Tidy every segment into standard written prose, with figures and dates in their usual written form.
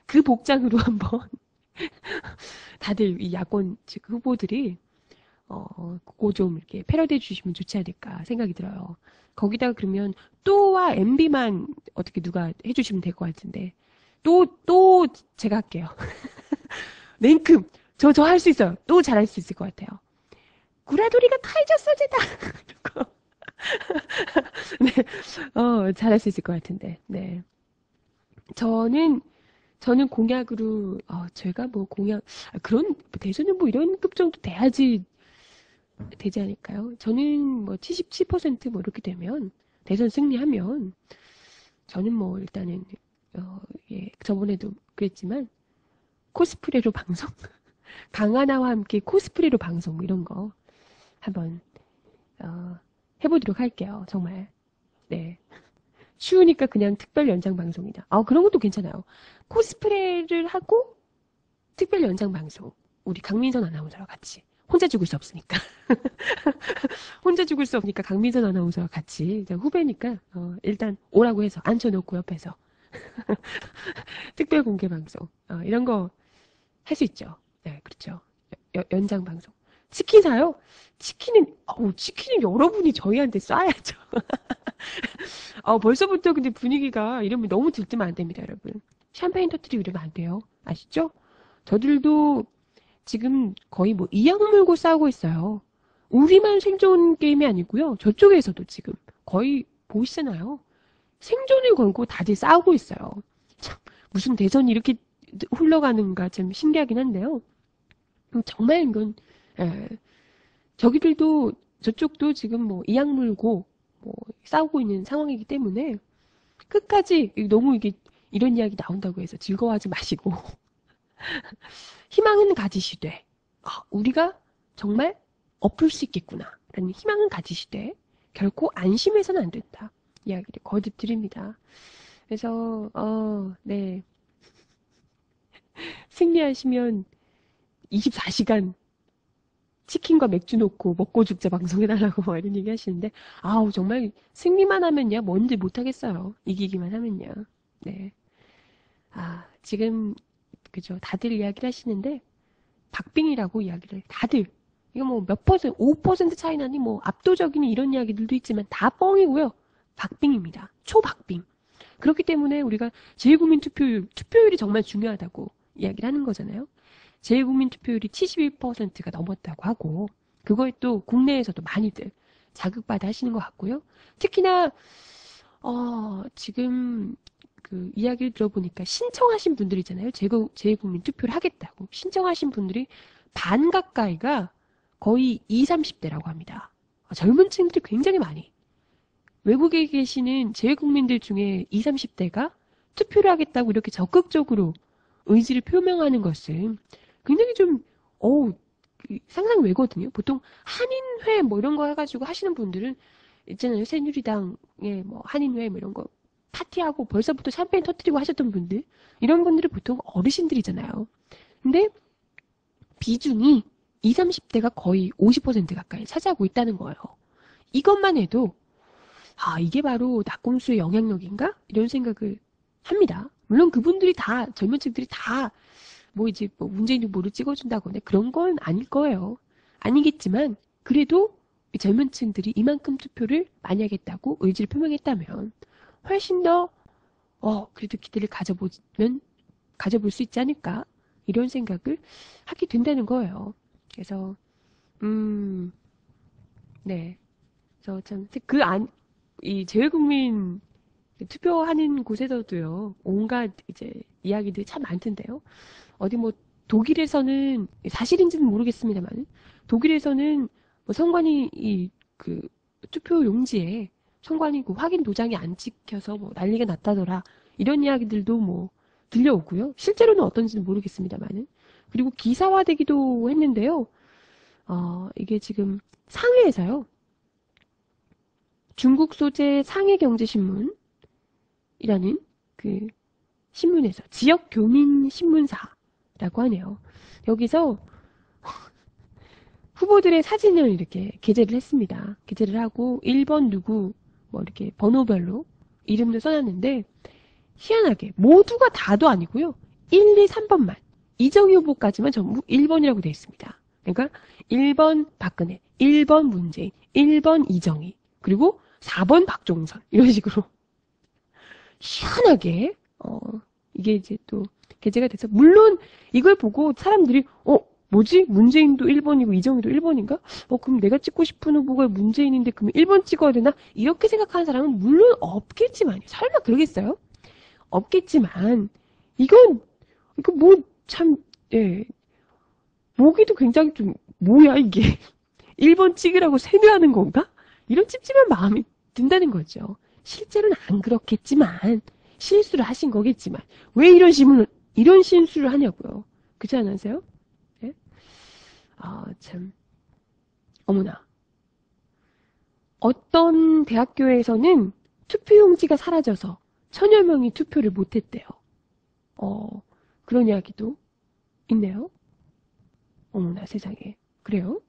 그 복장으로 한번 다들 이 야권 측 후보들이 그거 좀 이렇게 패러디해 주시면 좋지 않을까 생각이 들어요. 거기다가 그러면 또와 MB만 어떻게 누가 해주시면 될 것 같은데 또 제가 할게요. 냉큼 저 할 수 있어요. 또 잘할 수 있을 것 같아요. 구라돌이가 카이저 소재다. 네, 잘할 수 있을 것 같은데. 네, 저는 저는 공약으로 제가 뭐 공약 그런 대선 후보 이런 급 정도 돼야지 되지 않을까요? 저는 뭐 77%뭐 이렇게 되면 대선 승리하면 저는 뭐 일단은 예, 저번에도 그랬지만 코스프레로 방송 강하나와 함께 코스프레로 방송 뭐 이런 거 한번 어, 해보도록 할게요. 정말 네 추우니까 그냥 특별 연장 방송이다. 그런 것도 괜찮아요. 코스프레를 하고 특별 연장 방송 우리 강민선 아나운서랑 같이 혼자 죽을 수 없으니까 혼자 죽을 수 없으니까 강민선 아나운서와 같이 이제 후배니까 일단 오라고 해서 앉혀놓고 옆에서 특별 공개 방송 이런 거 할 수 있죠. 네, 그렇죠. 연장 방송. 치킨 사요? 치킨은 여러분이 저희한테 쏴야죠. 벌써부터 근데 분위기가 이러면 너무 들뜨면 안 됩니다, 여러분. 샴페인 터뜨리고 이러면 안 돼요. 아시죠? 저들도 지금 거의 뭐 이악 물고 싸우고 있어요. 우리만 생존 게임이 아니고요. 저쪽에서도 지금 거의 보이시잖아요. 생존을 걸고 다들 싸우고 있어요. 참, 무슨 대선이 이렇게 흘러가는가 참 신기하긴 한데요. 정말 이건 에, 저기들도 저쪽도 지금 뭐 이악 물고 뭐 싸우고 있는 상황이기 때문에 끝까지 너무 이게 이런 이야기 나온다고 해서 즐거워하지 마시고 희망은 가지시되 우리가 정말 엎을 수 있겠구나 라는 희망은 가지시되 결코 안심해서는 안 된다 이야기를 거듭 드립니다. 그래서 네 승리하시면 24시간 치킨과 맥주 놓고 먹고 죽자 방송해달라고 뭐 이런 얘기 하시는데 정말 승리만 하면야 뭔지 못하겠어요. 이기기만 하면야. 네. 지금 그죠 다들 이야기를 하시는데 박빙이라고 이야기를 다들 이거 뭐 몇 퍼센트 5% 차이 나니 뭐 압도적이니 이런 이야기들도 있지만 다 뻥이고요. 박빙입니다. 초박빙. 그렇기 때문에 우리가 제1국민 투표율이 정말 중요하다고 이야기를 하는 거잖아요. 제1국민 투표율이 71%가 넘었다고 하고 그거에 또 국내에서도 많이들 자극받아 하시는 것 같고요. 특히나 지금 그 이야기를 들어보니까 신청하신 분들이잖아요. 제1국민 투표를 하겠다고 신청하신 분들이 반 가까이가 거의 20, 30대라고 합니다. 젊은 층들이 굉장히 많이 외국에 계시는 제1국민들 중에 20, 30대가 투표를 하겠다고 이렇게 적극적으로 의지를 표명하는 것은 굉장히 좀, 상상 외거든요. 보통 한인회 뭐 이런 거 해가지고 하시는 분들은 있잖아요. 새누리당의 뭐 한인회 뭐 이런 거 파티하고 벌써부터 샴페인 터뜨리고 하셨던 분들. 이런 분들은 보통 어르신들이잖아요. 근데 비중이 20, 30대가 거의 50% 가까이 차지하고 있다는 거예요. 이것만 해도 이게 바로 낙곰수의 영향력인가? 이런 생각을 합니다. 물론 그분들이 다 젊은 층들이 다 뭐 이제 뭐 문재인 후보를 찍어준다거나 그런 건 아닐 거예요. 아니겠지만 그래도 젊은 층들이 이만큼 투표를 많이 하겠다고 의지를 표명했다면 훨씬 더 그래도 기대를 가져볼 수 있지 않을까 이런 생각을 하게 된다는 거예요. 그래서 네. 그래서 참 이 제외국민 투표하는 곳에서도요 온갖 이제 이야기들이 참 많던데요. 어디 뭐 독일에서는 사실인지는 모르겠습니다만 독일에서는 뭐 선관위 그 투표 용지에 선관위 그 확인 도장이 안 찍혀서 뭐 난리가 났다더라 이런 이야기들도 뭐 들려오고요. 실제로는 어떤지는 모르겠습니다만은 그리고 기사화되기도 했는데요. 이게 지금 상해에서요. 중국 소재 상해경제신문이라는 그 신문에서 지역 교민 신문사라고 하네요. 여기서 후보들의 사진을 이렇게 게재를 했습니다. 게재를 하고 1번 누구 뭐 이렇게 번호별로 이름도 써놨는데 희한하게 모두가 다도 아니고요. 1, 2, 3번만. 이정희 후보까지만 전부 1번이라고 되어 있습니다. 그러니까 1번 박근혜, 1번 문재인, 1번 이정희, 그리고 4번 박종선 이런 식으로 희한하게 이게 이제 또 게재가 돼서 물론 이걸 보고 사람들이 뭐지? 문재인도 1번이고 이정희도 1번인가? 그럼 내가 찍고 싶은 후보가 문재인인데 그럼 1번 찍어야 되나? 이렇게 생각하는 사람은 물론 없겠지만요. 설마 그러겠어요? 없겠지만 이거 뭐 참 예. 보기도 굉장히 좀 뭐야 이게 1번 찍으라고 세뇌하는 건가? 이런 찝찝한 마음이 든다는 거죠. 실제로는 안 그렇겠지만 실수를 하신 거겠지만 왜 이런 실수를 하냐고요. 그렇지 않으세요? 예? 참 어머나. 어떤 대학교에서는 투표용지가 사라져서 천여 명이 투표를 못했대요. 그런 이야기도 있네요. 어머나 세상에. 그래요?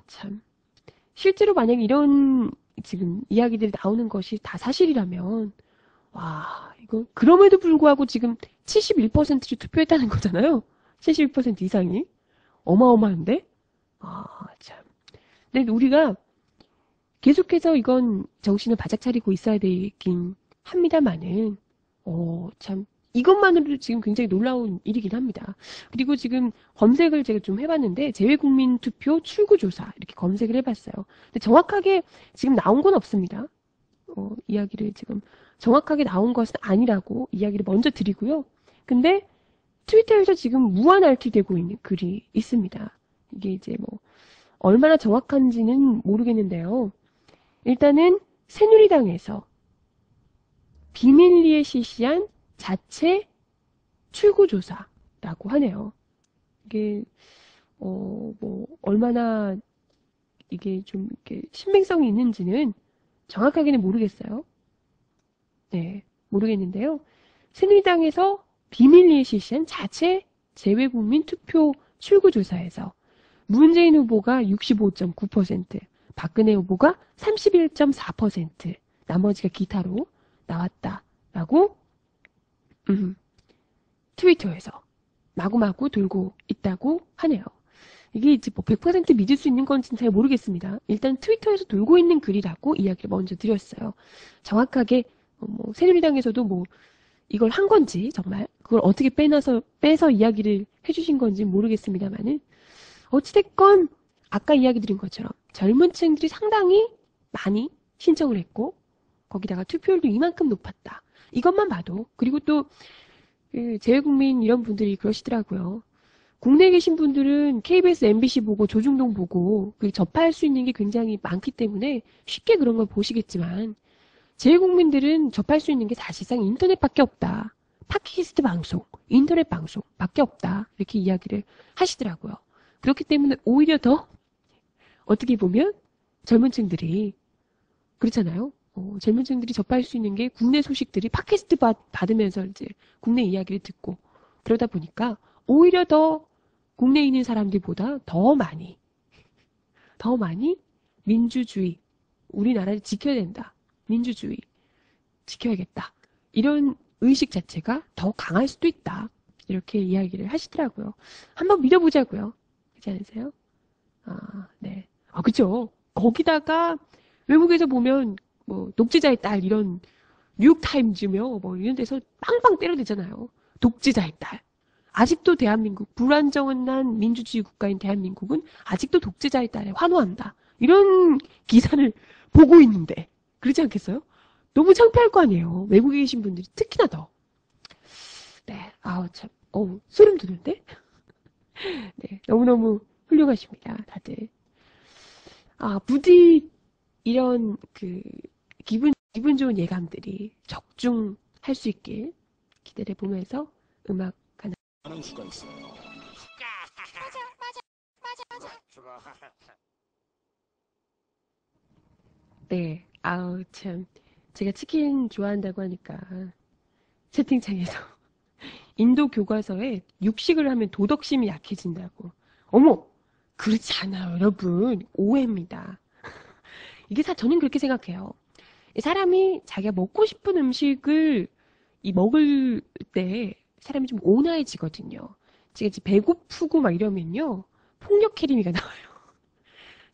참. 실제로 만약에 이런 지금 이야기들이 나오는 것이 다 사실이라면 이거 그럼에도 불구하고 지금 71%를 투표했다는 거잖아요. 71% 이상이. 어마어마한데? 참. 근데 우리가 계속해서 이건 정신을 바짝 차리고 있어야 되긴 합니다만은, 참. 이것만으로도 지금 굉장히 놀라운 일이긴 합니다. 그리고 지금 검색을 제가 좀 해봤는데, 재외국민투표 출구조사, 이렇게 검색을 해봤어요. 근데 정확하게 지금 나온 건 없습니다. 이야기를 지금 정확하게 나온 것은 아니라고 이야기를 먼저 드리고요. 근데 트위터에서 지금 무한 RT되고 있는 글이 있습니다. 이게 이제 뭐, 얼마나 정확한지는 모르겠는데요. 일단은 새누리당에서 비밀리에 실시한 자체 출구조사라고 하네요. 이게 뭐 얼마나 이게 좀 이렇게 신빙성이 있는지는 정확하게는 모르겠어요. 네, 모르겠는데요. 새누리당에서 비밀리에 실시한 자체 재외국민 투표 출구조사에서 문재인 후보가 65.9%, 박근혜 후보가 31.4%, 나머지가 기타로 나왔다라고 트위터에서 마구마구 돌고 있다고 하네요. 이게 이제 뭐 100% 믿을 수 있는 건지는 잘 모르겠습니다. 일단 트위터에서 돌고 있는 글이라고 이야기를 먼저 드렸어요. 정확하게 뭐 새누리당에서도 뭐 이걸 한 건지 정말 그걸 어떻게 빼서 이야기를 해주신 건지 모르겠습니다만은 어찌됐건 아까 이야기 드린 것처럼 젊은 층들이 상당히 많이 신청을 했고 거기다가 투표율도 이만큼 높았다. 이것만 봐도 그리고 또 재외국민 이런 분들이 그러시더라고요. 국내에 계신 분들은 KBS, MBC 보고 조중동 보고 접할 수 있는 게 굉장히 많기 때문에 쉽게 그런 걸 보시겠지만 재외국민들은 접할 수 있는 게 사실상 인터넷밖에 없다. 팟캐스트 방송, 인터넷 방송밖에 없다. 이렇게 이야기를 하시더라고요. 그렇기 때문에 오히려 더 어떻게 보면 젊은 층들이 그렇잖아요. 젊은 층들이 접할 수 있는 게 국내 소식들이 팟캐스트 받으면서 이제 국내 이야기를 듣고 그러다 보니까 오히려 더 국내에 있는 사람들보다 더 많이 민주주의, 우리나라를 지켜야 된다. 민주주의 지켜야겠다. 이런 의식 자체가 더 강할 수도 있다. 이렇게 이야기를 하시더라고요. 한번 믿어보자고요. 그렇지 않으세요? 네. 그죠. 거기다가 외국에서 보면 뭐 독재자의 딸 이런 뉴욕타임즈며 뭐 이런 데서 빵빵 때려대잖아요. 독재자의 딸. 아직도 대한민국, 불안정한 민주주의 국가인 대한민국은 아직도 독재자의 딸에 환호한다. 이런 기사를 보고 있는데 그렇지 않겠어요? 너무 창피할 거 아니에요. 외국에 계신 분들이 특히나 더. 네, 참, 소름 돋는데? 네, 너무너무 훌륭하십니다, 다들. 부디 이런 기분 좋은 예감들이 적중할 수 있길 기대를 보면서 음악 하나. 하는 수가 있어요. 네, 참. 제가 치킨 좋아한다고 하니까 채팅창에서 인도 교과서에 육식을 하면 도덕심이 약해진다고. 어머! 그렇지 않아요, 여러분. 오해입니다. 이게 저는 그렇게 생각해요. 사람이 자기가 먹고 싶은 음식을 이 먹을 때 사람이 좀 온화해지거든요. 제가 이제 배고프고 막 이러면요. 폭력 해림이가 나와요.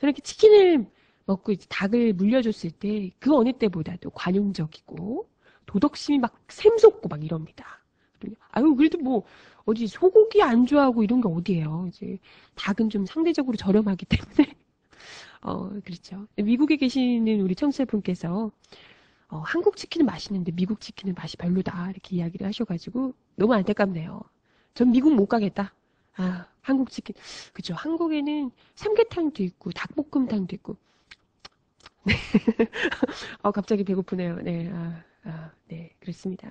저렇게 치킨을 먹고 이제 닭을 물려줬을 때 그 어느 때보다도 관용적이고 도덕심이 막 샘솟고 막 이럽니다. 아유, 그래도 뭐 어디 소고기 안 좋아하고 이런 게 어디예요. 이제 닭은 좀 상대적으로 저렴하기 때문에 그렇죠. 미국에 계시는 우리 청취자분께서 한국 치킨은 맛있는데 미국 치킨은 맛이 별로다 이렇게 이야기를 하셔가지고 너무 안타깝네요. 전 미국 못 가겠다. 아, 한국 치킨. 그죠. 한국에는 삼계탕도 있고 닭볶음탕도 있고. 갑자기 배고프네요. 네, 네, 그렇습니다.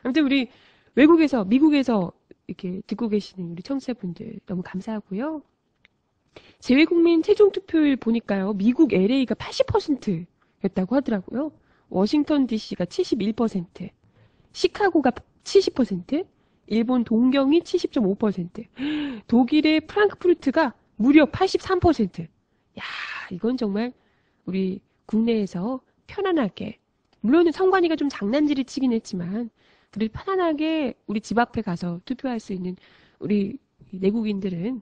아무튼 우리 외국에서, 미국에서 이렇게 듣고 계시는 우리 청취자분들 너무 감사하고요. 재외국민 최종 투표율 보니까요, 미국 LA가 80%였다고 하더라고요. 워싱턴 DC가 71%, 시카고가 70%, 일본 동경이 70.5%, 독일의 프랑크푸르트가 무려 83%. 야, 이건 정말 우리 국내에서 편안하게, 물론 선관위가 좀 장난질을 치긴 했지만, 그래도 편안하게 우리 집 앞에 가서 투표할 수 있는 우리 내국인들은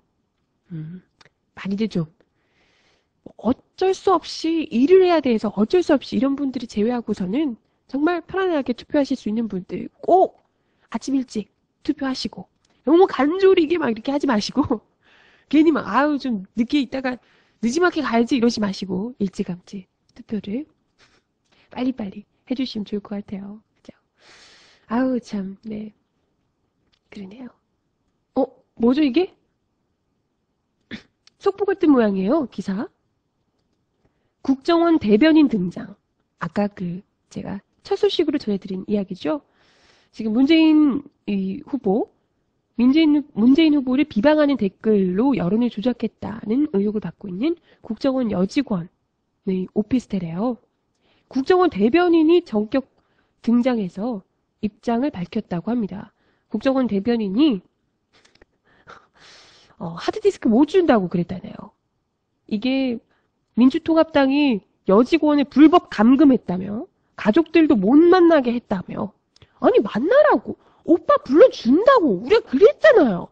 많이들 좀 어쩔 수 없이 일을 해야 돼서 어쩔 수 없이 이런 분들이 제외하고서는 정말 편안하게 투표하실 수 있는 분들 꼭 아침 일찍 투표하시고 너무 간조리게 막 이렇게 하지 마시고 괜히 막 아유 좀 늦게 있다가 늦지막히 가야지 이러지 마시고 일찌감치 투표를 빨리빨리 해주시면 좋을 것 같아요. 그죠? 아우 참 네 그러네요. 뭐죠 이게? 속보가 뜬 모양이에요 기사. 국정원 대변인 등장. 아까 제가 첫 소식으로 전해드린 이야기죠. 지금 문재인 후보, 문재인 후보를 비방하는 댓글로 여론을 조작했다는 의혹을 받고 있는 국정원 여직원의 오피스텔이에요. 국정원 대변인이 전격 등장해서 입장을 밝혔다고 합니다. 국정원 대변인이 하드디스크 못 준다고 그랬다네요. 이게 민주통합당이 여직원을 불법 감금했다며 가족들도 못 만나게 했다며 아니 만나라고 오빠 불러준다고 우리가 그랬잖아요.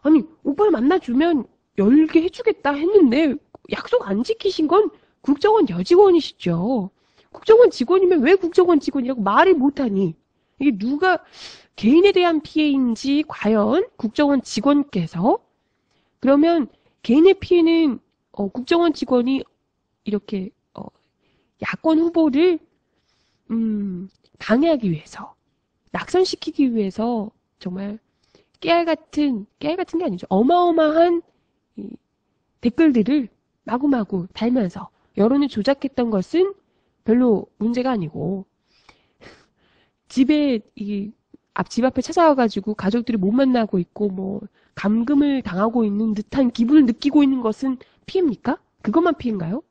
아니 오빠를 만나주면 열게 해주겠다 했는데 약속 안 지키신 건 국정원 여직원이시죠. 국정원 직원이면 왜 국정원 직원이라고 말을 못하니 이게 누가 개인에 대한 피해인지 과연 국정원 직원께서 그러면 개인의 피해는 국정원 직원이 이렇게 야권 후보를 방해하기 위해서 낙선시키기 위해서 정말 깨알 같은 게 아니죠. 어마어마한 댓글들을 마구마구 달면서 여론을 조작했던 것은 별로 문제가 아니고 집 앞에 찾아와가지고 가족들이 못 만나고 있고 뭐 감금을 당하고 있는 듯한 기분을 느끼고 있는 것은 피해입니까? 그것만 피해인가요?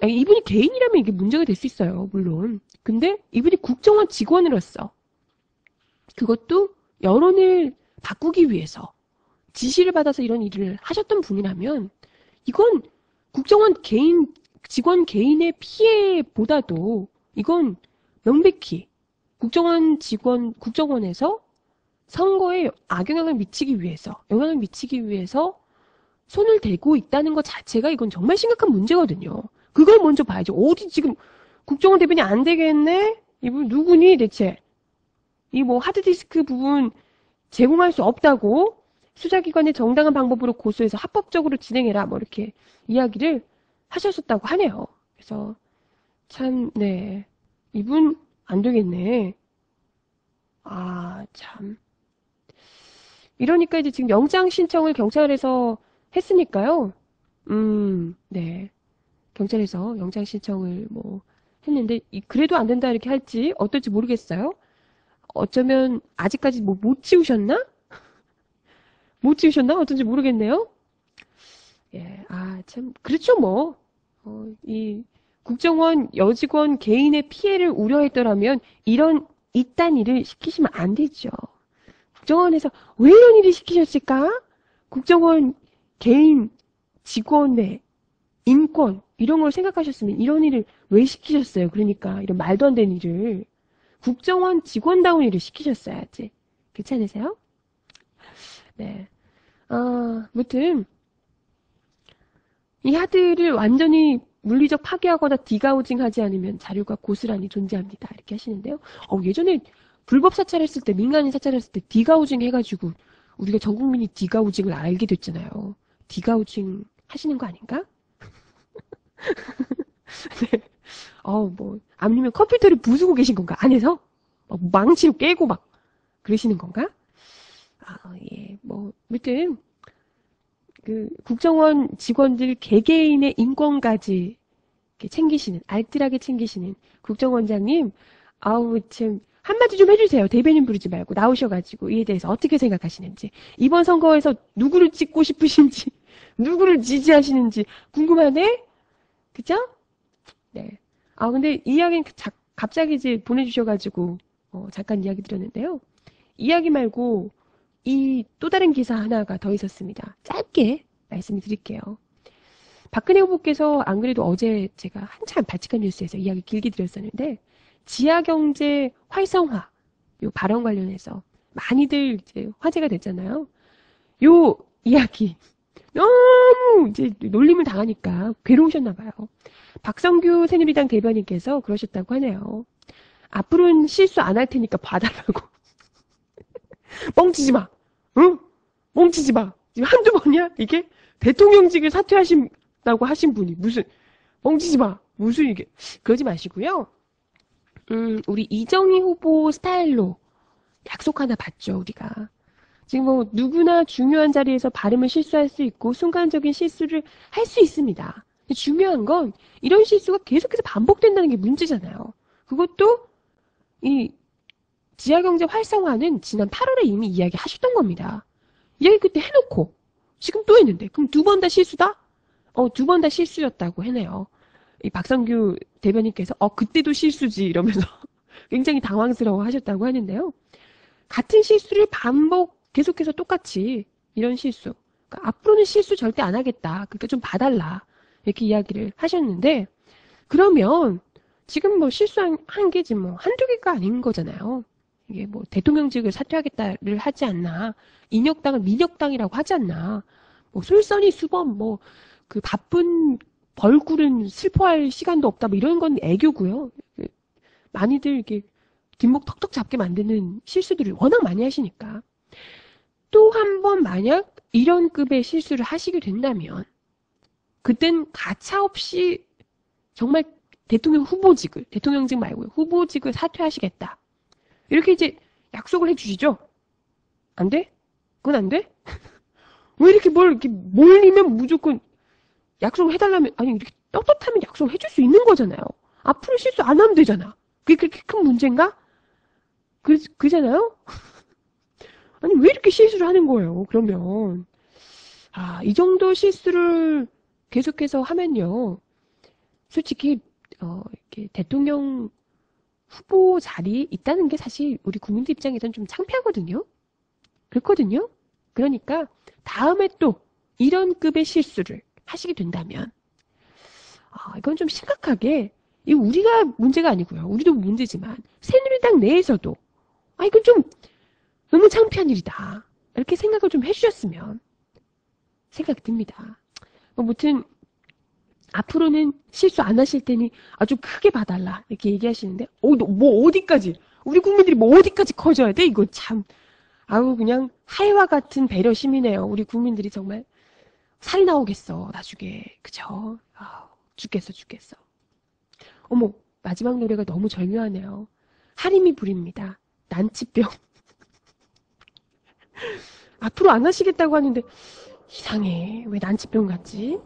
이분이 개인이라면 이게 문제가 될 수 있어요, 물론. 근데 이분이 국정원 직원으로서 그것도 여론을 바꾸기 위해서 지시를 받아서 이런 일을 하셨던 분이라면 이건 직원 개인의 피해보다도 이건 명백히 국정원에서 선거에 영향을 미치기 위해서 손을 대고 있다는 것 자체가 이건 정말 심각한 문제거든요. 그걸 먼저 봐야죠. 어디 지금 국정원 대변이 안 되겠네? 이분 누구니 대체? 이 하드디스크 부분 제공할 수 없다고 수사기관의 정당한 방법으로 고소해서 합법적으로 진행해라 뭐 이렇게 이야기를 하셨었다고 하네요. 그래서 참 네 이분 안 되겠네. 참 이러니까 이제 지금 영장 신청을 경찰에서 했으니까요. 네. 경찰에서 영장 신청을 했는데 그래도 안 된다 이렇게 할지 어떨지 모르겠어요. 어쩌면 아직까지 못 지우셨나? 못 지우셨나? 어떤지 모르겠네요. 예, 참 그렇죠 이 국정원 여직원 개인의 피해를 우려했더라면 이딴 일을 시키시면 안 되죠. 국정원에서 왜 이런 일을 시키셨을까? 국정원 개인 직원의 인권 이런 걸 생각하셨으면 이런 일을 왜 시키셨어요? 그러니까 이런 말도 안 되는 일을 국정원 직원다운 일을 시키셨어야지. 괜찮으세요? 네. 아무튼 이 하드를 완전히 물리적 파괴하거나 디가우징하지 않으면 자료가 고스란히 존재합니다. 이렇게 하시는데요. 예전에 불법 사찰했을 때, 민간인 사찰했을 때 디가우징 해가지고 우리가 전 국민이 디가우징을 알게 됐잖아요. 디가우징 하시는 거 아닌가? 네. 아니면 컴퓨터를 부수고 계신 건가? 안에서? 망치로 깨고 막 그러시는 건가? 예. 아무튼 국정원 직원들 개개인의 인권까지 이렇게 챙기시는, 알뜰하게 챙기시는 국정원장님, 참, 한마디 좀 해주세요. 대변인 부르지 말고 나오셔가지고 이에 대해서 어떻게 생각하시는지, 이번 선거에서 누구를 찍고 싶으신지, 누구를 지지하시는지 궁금하네? 그죠? 네. 근데 이 이야기는 갑자기 이제 보내주셔가지고, 잠깐 이야기 드렸는데요. 이야기 말고, 이 또 다른 기사 하나가 더 있었습니다. 짧게 말씀을 드릴게요. 박근혜 후보께서 안 그래도 어제 제가 한참 발칙한 뉴스에서 이야기 길게 드렸었는데, 지하경제 활성화, 요 발언 관련해서 많이들 이제 화제가 됐잖아요. 요 이야기. 너무 이제 놀림을 당하니까 괴로우셨나봐요. 박성규 새누리당 대변인께서 그러셨다고 하네요. 앞으로는 실수 안 할 테니까 봐달라고. 뻥치지 마. 응? 뻥치지 마. 지금 한두 번이야? 이게? 대통령직을 사퇴하신다고 하신 분이 무슨, 뻥치지 마. 무슨 이게. 그러지 마시고요. 우리 이정희 후보 스타일로 약속 하나 받죠, 우리가. 지금 누구나 중요한 자리에서 발음을 실수할 수 있고 순간적인 실수를 할 수 있습니다. 근데 중요한 건 이런 실수가 계속해서 반복된다는 게 문제잖아요. 그것도 이 지하경제 활성화는 지난 8월에 이미 이야기하셨던 겁니다. 이야기 그때 해놓고 지금 또 했는데 그럼 두 번 다 실수다? 두 번 다 실수였다고 해내요. 이 박성규 대변인께서 그때도 실수지 이러면서 굉장히 당황스러워 하셨다고 하는데요. 같은 실수를 계속해서 똑같이 이런 실수. 그러니까 앞으로는 실수 절대 안 하겠다. 그러니까 좀 봐달라. 이렇게 이야기를 하셨는데 그러면 지금 실수한 게 지금 한두 개가 아닌 거잖아요. 이게 대통령직을 사퇴하겠다를 하지 않나. 인혁당을 민혁당이라고 하지 않나. 솔선이 수범, 그 바쁜 벌꿀은 슬퍼할 시간도 없다. 이런 건 애교고요. 많이들 이렇게 뒷목 턱턱 잡게 만드는 실수들을 워낙 많이 하시니까. 또 한 번 만약 이런 급의 실수를 하시게 된다면 그땐 가차없이 정말 대통령직 말고요. 후보직을 사퇴하시겠다. 이렇게 이제 약속을 해주시죠. 안 돼? 그건 안 돼? 왜 이렇게 이렇게 몰리면 무조건 약속을 해달라면, 아니, 이렇게 떳떳하면 약속을 해줄 수 있는 거잖아요. 앞으로 실수 안 하면 되잖아. 그게 그렇게 큰 문제인가? 그잖아요? 아니, 왜 이렇게 실수를 하는 거예요, 그러면. 이 정도 실수를 계속해서 하면요. 솔직히, 이렇게 대통령 후보 자리에 있다는 게 사실 우리 국민들 입장에서는 좀 창피하거든요. 그렇거든요. 그러니까 다음에 또 이런 급의 실수를 하시게 된다면 이건 좀 심각하게 우리가 문제가 아니고요. 우리도 문제지만 새누리당 내에서도 이건 좀 너무 창피한 일이다. 이렇게 생각을 좀 해주셨으면 생각이 듭니다. 아무튼 앞으로는 실수 안 하실 테니 아주 크게 봐달라 이렇게 얘기하시는데 어디까지 우리 국민들이 어디까지 커져야 돼? 이거 참 그냥 하해와 같은 배려심이네요. 우리 국민들이 정말 살이 나오겠어 나중에. 그죠? 죽겠어. 어머, 마지막 노래가 너무 절묘하네요. 하림이 부릅니다. 난치병. 앞으로 안 하시겠다고 하는데 이상해. 왜 난치병 같지?